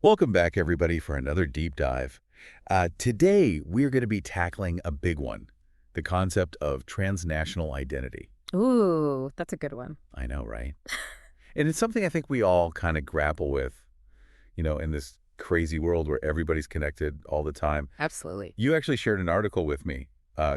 Welcome back, everybody, for another deep dive. Today, we're going to be tackling a big one, the concept of transnational identity. Ooh, that's a good one. I know, right? And it's something I think we all kind of grapple with, in this crazy world where everybody's connected all the time. Absolutely. You actually shared an article with me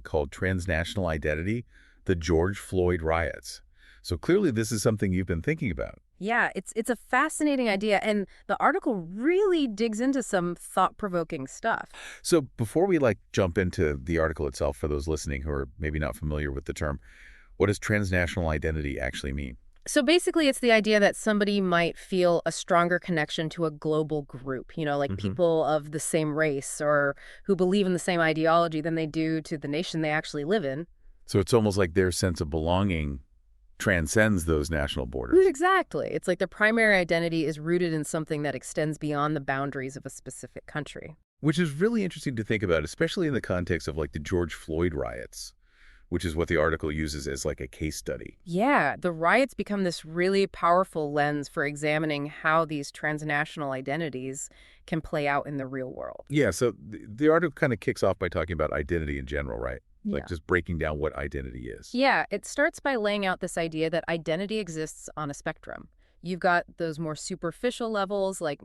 called Transnational Identity, the George Floyd Riots. So clearly this is something you've been thinking about. Yeah, it's a fascinating idea, and the article really digs into some thought-provoking stuff. So before we jump into the article itself, for those listening who are maybe not familiar with the term, what does transnational identity actually mean? So basically, it's the idea that somebody might feel a stronger connection to a global group, like hmm people of the same race or who believe in the same ideology than they do to the nation they actually live in. So it's almost like their sense of belonging transcends those national borders. Exactly. It's like their primary identity is rooted in something that extends beyond the boundaries of a specific country. Which is really interesting to think about, especially in the context of the George Floyd riots, which is what the article uses as a case study. Yeah, the riots become this really powerful lens for examining how these transnational identities can play out in the real world. Yeah, so the article kind of kicks off by talking about identity in general, right? Yeah. Just breaking down what identity is. Yeah, it starts by laying out this idea that identity exists on a spectrum. You've got those more superficial levels, like,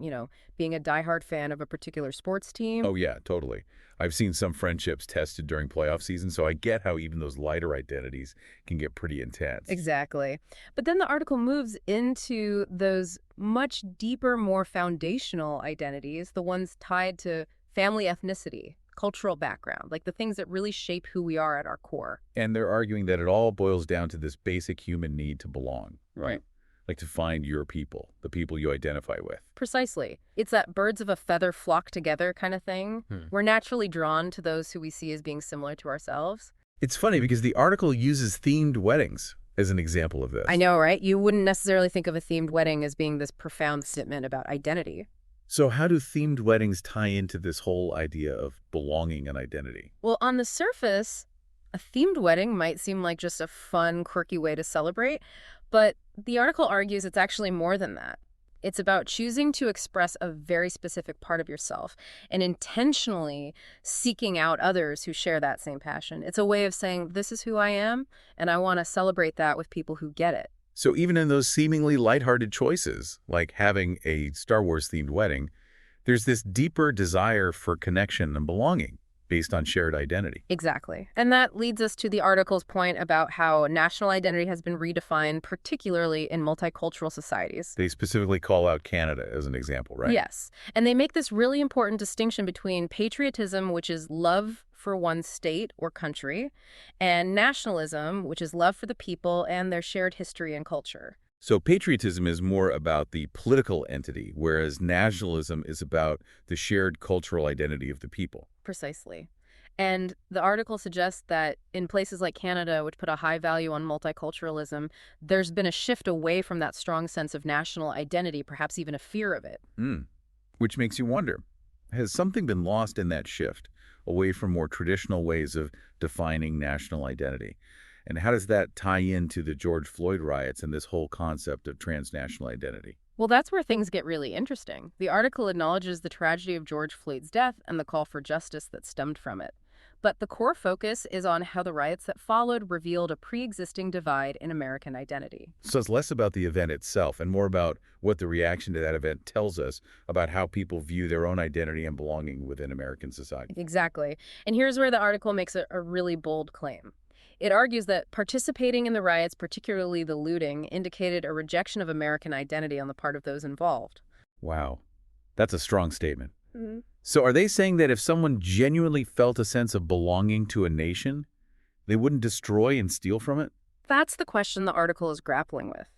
being a diehard fan of a particular sports team. Oh, yeah, totally. I've seen some friendships tested during playoff season, so I get how even those lighter identities can get pretty intense. Exactly. But then the article moves into those much deeper, more foundational identities, the ones tied to family ethnicity, cultural background, like the things that really shape who we are at our core. And they're arguing that it all boils down to this basic human need to belong, right? Like to find your people, the people you identify with. Precisely. It's that birds of a feather flock together kind of thing. We're naturally drawn to those who we see as being similar to ourselves. It's funny because the article uses themed weddings as an example of this. I know, right? You wouldn't necessarily think of a themed wedding as being this profound statement about identity. So how do themed weddings tie into this whole idea of belonging and identity? Well, on the surface, a themed wedding might seem like just a fun, quirky way to celebrate, but the article argues it's actually more than that. It's about choosing to express a very specific part of yourself and intentionally seeking out others who share that same passion. It's a way of saying, this is who I am, and I want to celebrate that with people who get it. So even in those seemingly lighthearted choices, like having a Star Wars-themed wedding, there's this deeper desire for connection and belonging based on shared identity. Exactly. And that leads us to the article's point about how national identity has been redefined, particularly in multicultural societies. They specifically call out Canada as an example, right? Yes. And they make this really important distinction between patriotism, which is love for one state or country, and nationalism, which is love for the people and their shared history and culture. So patriotism is more about the political entity, whereas nationalism is about the shared cultural identity of the people. Precisely. And the article suggests that in places like Canada, which put a high value on multiculturalism, there's been a shift away from that strong sense of national identity, perhaps even a fear of it. Which makes you wonder, has something been lost in that shift away from more traditional ways of defining national identity? And how does that tie into the George Floyd riots and this whole concept of transnational identity? Well, that's where things get really interesting. The article acknowledges the tragedy of George Floyd's death and the call for justice that stemmed from it. But the core focus is on how the riots that followed revealed a pre-existing divide in American identity. So it's less about the event itself and more about what the reaction to that event tells us about how people view their own identity and belonging within American society. Exactly. And here's where the article makes a really bold claim. It argues that participating in the riots, particularly the looting, indicated a rejection of American identity on the part of those involved. Wow, that's a strong statement. So are they saying that if someone genuinely felt a sense of belonging to a nation, they wouldn't destroy and steal from it? That's the question the article is grappling with.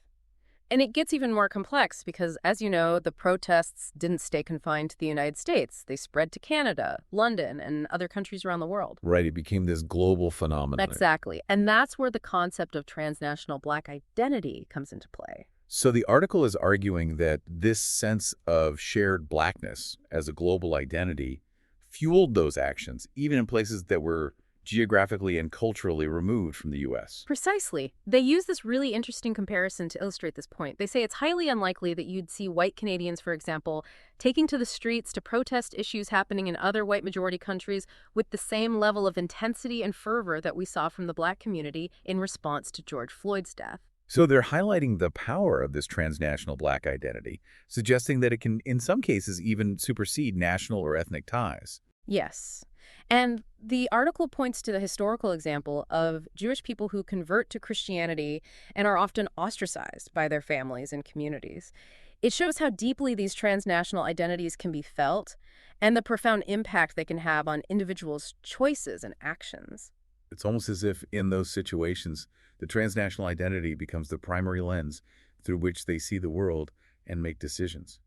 And it gets even more complex because, as you know, the protests didn't stay confined to the United States. They spread to Canada, London, and other countries around the world. Right, it became this global phenomenon. Exactly. And that's where the concept of transnational Black identity comes into play. So the article is arguing that this sense of shared Blackness as a global identity fueled those actions, even in places that were geographically and culturally removed from the U.S. Precisely. They use this really interesting comparison to illustrate this point. They say it's highly unlikely that you'd see white Canadians, for example, taking to the streets to protest issues happening in other white majority countries with the same level of intensity and fervor that we saw from the black community in response to George Floyd's death. So they're highlighting the power of this transnational black identity, suggesting that it can, in some cases, even supersede national or ethnic ties. Yes. And the article points to the historical example of Jewish people who convert to Christianity and are often ostracized by their families and communities. It shows how deeply these transnational identities can be felt and the profound impact they can have on individuals' choices and actions. It's almost as if, in those situations, the transnational identity becomes the primary lens through which they see the world and make decisions.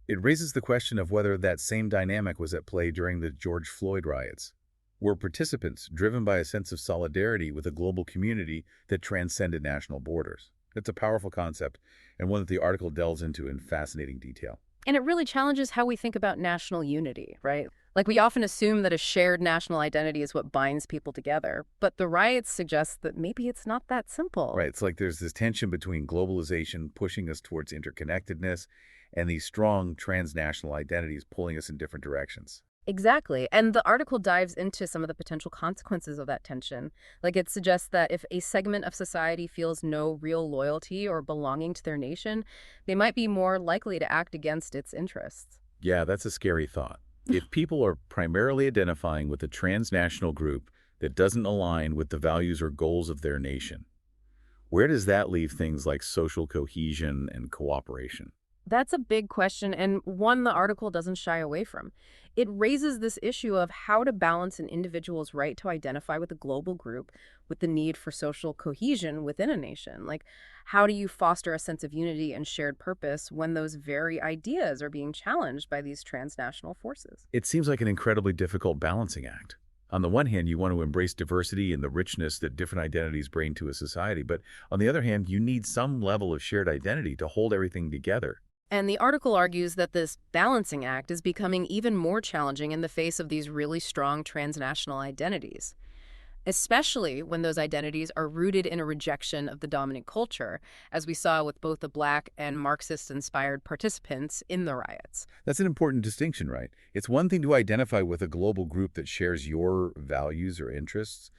It raises the question of whether that same dynamic was at play during the George Floyd riots. Were participants driven by a sense of solidarity with a global community that transcended national borders? It's a powerful concept, and one that the article delves into in fascinating detail. And it really challenges how we think about national unity, right? Like, we often assume that a shared national identity is what binds people together, but the riots suggest that maybe it's not that simple. Right, it's like there's this tension between globalization pushing us towards interconnectedness and these strong transnational identities pulling us in different directions. Exactly. And the article dives into some of the potential consequences of that tension. Like, it suggests that if a segment of society feels no real loyalty or belonging to their nation, they might be more likely to act against its interests. Yeah, that's a scary thought. If people are primarily identifying with a transnational group that doesn't align with the values or goals of their nation, where does that leave things like social cohesion and cooperation? That's a big question, and one the article doesn't shy away from. It raises this issue of how to balance an individual's right to identify with a global group with the need for social cohesion within a nation. Like, how do you foster a sense of unity and shared purpose when those very ideas are being challenged by these transnational forces? It seems like an incredibly difficult balancing act. On the one hand, you want to embrace diversity and the richness that different identities bring to a society, but on the other hand, you need some level of shared identity to hold everything together. And the article argues that this balancing act is becoming even more challenging in the face of these really strong transnational identities, especially when those identities are rooted in a rejection of the dominant culture, as we saw with both the Black and Marxist-inspired participants in the riots. That's an important distinction, right? It's one thing to identify with a global group that shares your values or interests,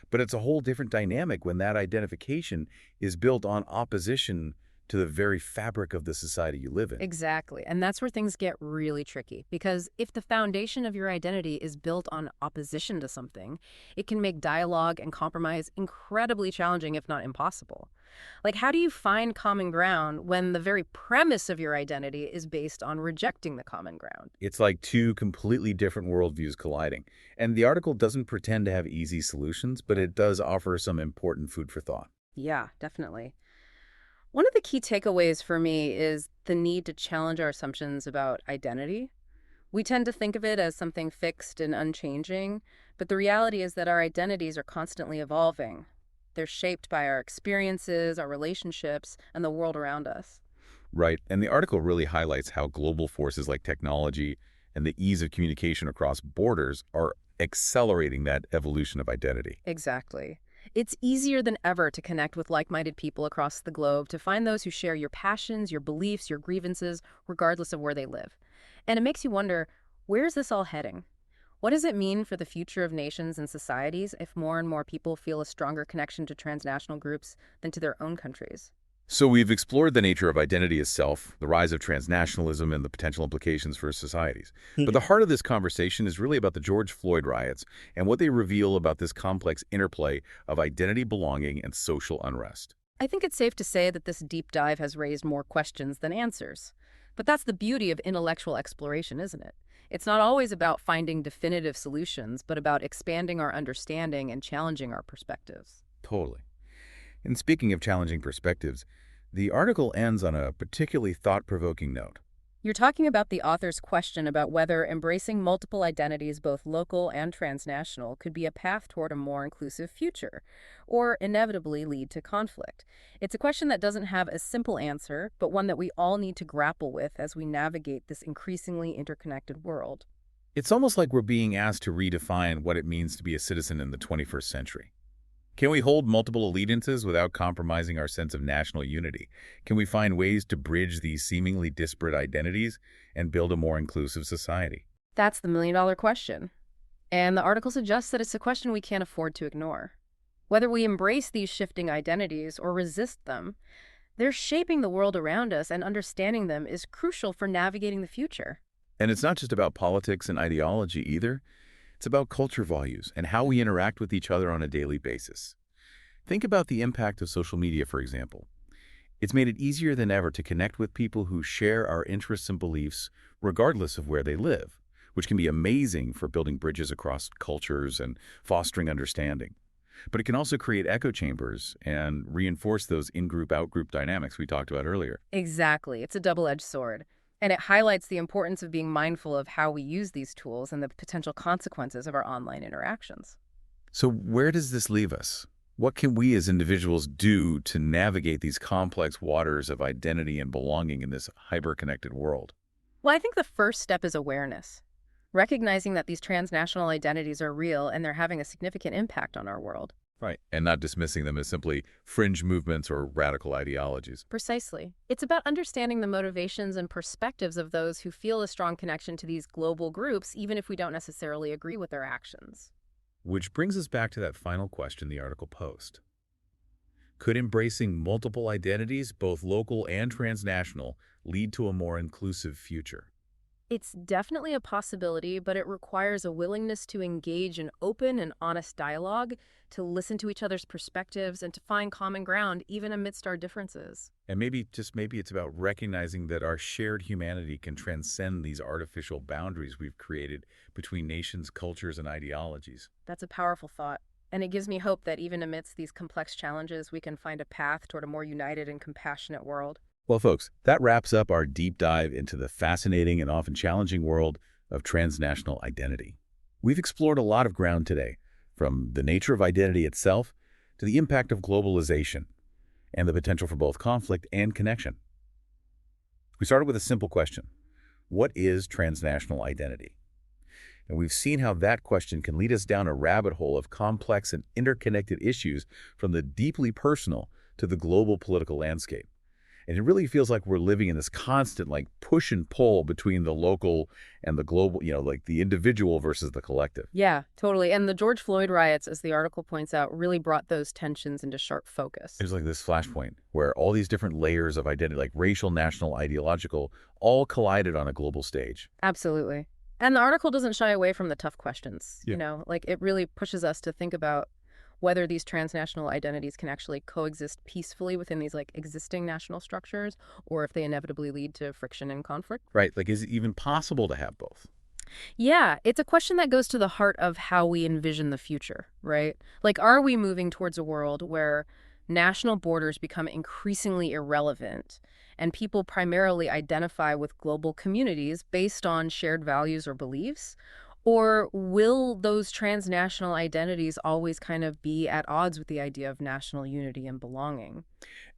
but it's a whole different dynamic when that identification is built on opposition to the very fabric of the society you live in. Exactly. And that's where things get really tricky. Because if the foundation of your identity is built on opposition to something, it can make dialogue and compromise incredibly challenging, if not impossible. Like, how do you find common ground when the very premise of your identity is based on rejecting the common ground? It's like two completely different worldviews colliding. And the article doesn't pretend to have easy solutions, but it does offer some important food for thought. Yeah, definitely. One of the key takeaways for me is the need to challenge our assumptions about identity. We tend to think of it as something fixed and unchanging, but the reality is that our identities are constantly evolving. They're shaped by our experiences, our relationships, and the world around us. Right. And the article really highlights how global forces like technology and the ease of communication across borders are accelerating that evolution of identity. Exactly. It's easier than ever to connect with like-minded people across the globe, to find those who share your passions, your beliefs, your grievances, regardless of where they live. And it makes you wonder, where is this all heading? What does it mean for the future of nations and societies if more and more people feel a stronger connection to transnational groups than to their own countries? So we've explored the nature of identity as self, the rise of transnationalism, and the potential implications for societies. But the heart of this conversation is really about the George Floyd riots and what they reveal about this complex interplay of identity, belonging, and social unrest. I think it's safe to say that this deep dive has raised more questions than answers. But that's the beauty of intellectual exploration, isn't it? It's not always about finding definitive solutions, but about expanding our understanding and challenging our perspectives. Totally. And speaking of challenging perspectives, the article ends on a particularly thought-provoking note. You're talking about the author's question about whether embracing multiple identities, both local and transnational, could be a path toward a more inclusive future, or inevitably lead to conflict. It's a question that doesn't have a simple answer, but one that we all need to grapple with as we navigate this increasingly interconnected world. It's almost like we're being asked to redefine what it means to be a citizen in the 21st century. Can we hold multiple allegiances without compromising our sense of national unity? Can we find ways to bridge these seemingly disparate identities and build a more inclusive society? That's the million-dollar question. And the article suggests that it's a question we can't afford to ignore. Whether we embrace these shifting identities or resist them, they're shaping the world around us, and understanding them is crucial for navigating the future. And it's not just about politics and ideology either. It's about culture values and how we interact with each other on a daily basis. Think about the impact of social media, for example. It's made it easier than ever to connect with people who share our interests and beliefs, regardless of where they live, which can be amazing for building bridges across cultures and fostering understanding. But it can also create echo chambers and reinforce those in-group, out-group dynamics we talked about earlier. Exactly. It's a double-edged sword. And it highlights the importance of being mindful of how we use these tools and the potential consequences of our online interactions. So where does this leave us? What can we as individuals do to navigate these complex waters of identity and belonging in this hyper-connected world? Well, I think the first step is awareness. Recognizing that these transnational identities are real and they're having a significant impact on our world. Right. And not dismissing them as simply fringe movements or radical ideologies. Precisely. It's about understanding the motivations and perspectives of those who feel a strong connection to these global groups, even if we don't necessarily agree with their actions. Which brings us back to that final question the article posed. Could embracing multiple identities, both local and transnational, lead to a more inclusive future? It's definitely a possibility, but it requires a willingness to engage in open and honest dialogue, to listen to each other's perspectives, and to find common ground even amidst our differences. And maybe it's about recognizing that our shared humanity can transcend these artificial boundaries we've created between nations, cultures, and ideologies. That's a powerful thought. And it gives me hope that even amidst these complex challenges, we can find a path toward a more united and compassionate world. Well, folks, that wraps up our deep dive into the fascinating and often challenging world of transnational identity. We've explored a lot of ground today, from the nature of identity itself to the impact of globalization and the potential for both conflict and connection. We started with a simple question. What is transnational identity? And we've seen how that question can lead us down a rabbit hole of complex and interconnected issues, from the deeply personal to the global political landscape. And it really feels like we're living in this constant push and pull between the local and the global, like the individual versus the collective. Yeah, totally. And the George Floyd riots, as the article points out, really brought those tensions into sharp focus. There's like this flashpoint where all these different layers of identity, like racial, national, ideological, all collided on a global stage. Absolutely. And the article doesn't shy away from the tough questions. Yeah. It really pushes us to think about whether these transnational identities can actually coexist peacefully within these existing national structures, or if they inevitably lead to friction and conflict. Right. Like, is it even possible to have both? Yeah, it's a question that goes to the heart of how we envision the future, right? Are we moving towards a world where national borders become increasingly irrelevant and people primarily identify with global communities based on shared values or beliefs? Or will those transnational identities always kind of be at odds with the idea of national unity and belonging?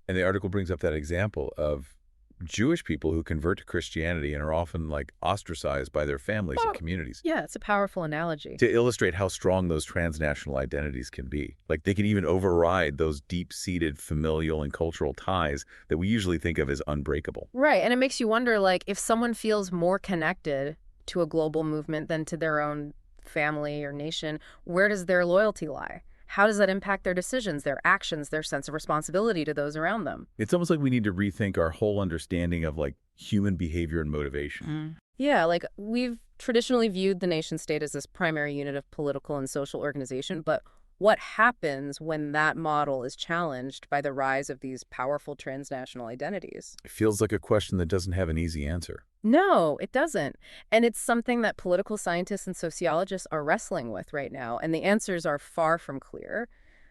And the article brings up that example of Jewish people who convert to Christianity and are often ostracized by their families and communities, Yeah, it's a powerful analogy. to illustrate how strong those transnational identities can be. Like, they can even override those deep-seated familial and cultural ties that we usually think of as unbreakable. Right, and it makes you wonder, if someone feels more connected to a global movement than to their own family or nation, where does their loyalty lie? How does that impact their decisions, their actions, their sense of responsibility to those around them? It's almost like we need to rethink our whole understanding of human behavior and motivation. Yeah, we've traditionally viewed the nation state as this primary unit of political and social organization, but what happens when that model is challenged by the rise of these powerful transnational identities? It feels like a question that doesn't have an easy answer. No, it doesn't. And it's something that political scientists and sociologists are wrestling with right now, and the answers are far from clear.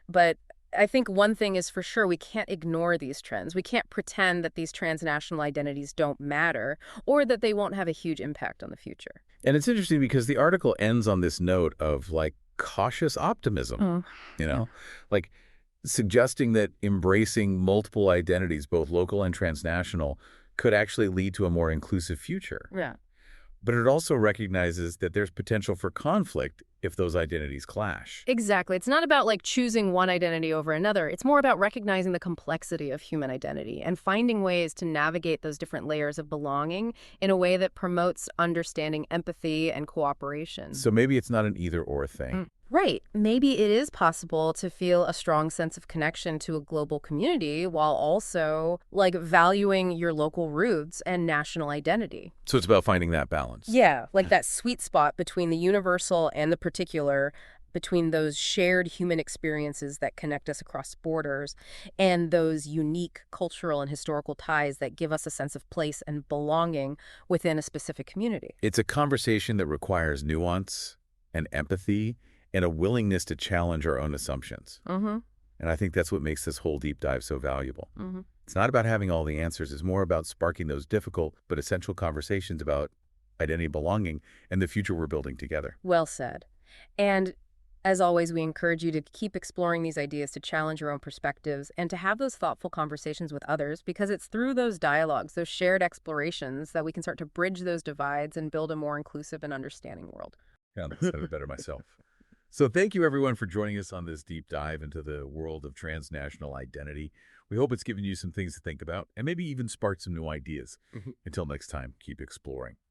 But I think one thing is for sure, we can't ignore these trends. We can't pretend that these transnational identities don't matter or that they won't have a huge impact on the future. And it's interesting because the article ends on this note of cautious optimism, Oh, you yeah. know, like suggesting that embracing multiple identities, both local and transnational, could actually lead to a more inclusive future. Yeah. But it also recognizes that there's potential for conflict if those identities clash. Exactly. It's not about like choosing one identity over another. It's more about recognizing the complexity of human identity and finding ways to navigate those different layers of belonging in a way that promotes understanding, empathy, and cooperation. So maybe it's not an either-or thing. Right. Maybe it is possible to feel a strong sense of connection to a global community while also like valuing your local roots and national identity. So it's about finding that balance. Yeah, like that sweet spot between the universal and the particular, between those shared human experiences that connect us across borders and those unique cultural and historical ties that give us a sense of place and belonging within a specific community. It's a conversation that requires nuance and empathy and a willingness to challenge our own assumptions. Mm-hmm. And I think that's what makes this whole deep dive so valuable. Mm-hmm. It's not about having all the answers. It's more about sparking those difficult but essential conversations about identity, belonging, and the future we're building together. Well said. And as always, we encourage you to keep exploring these ideas, to challenge your own perspectives, and to have those thoughtful conversations with others, because it's through those dialogues, those shared explorations, that we can start to bridge those divides and build a more inclusive and understanding world. Yeah, I said it better myself. So thank you, everyone, for joining us on this deep dive into the world of transnational identity. We hope it's given you some things to think about and maybe even sparked some new ideas. Until next time, keep exploring.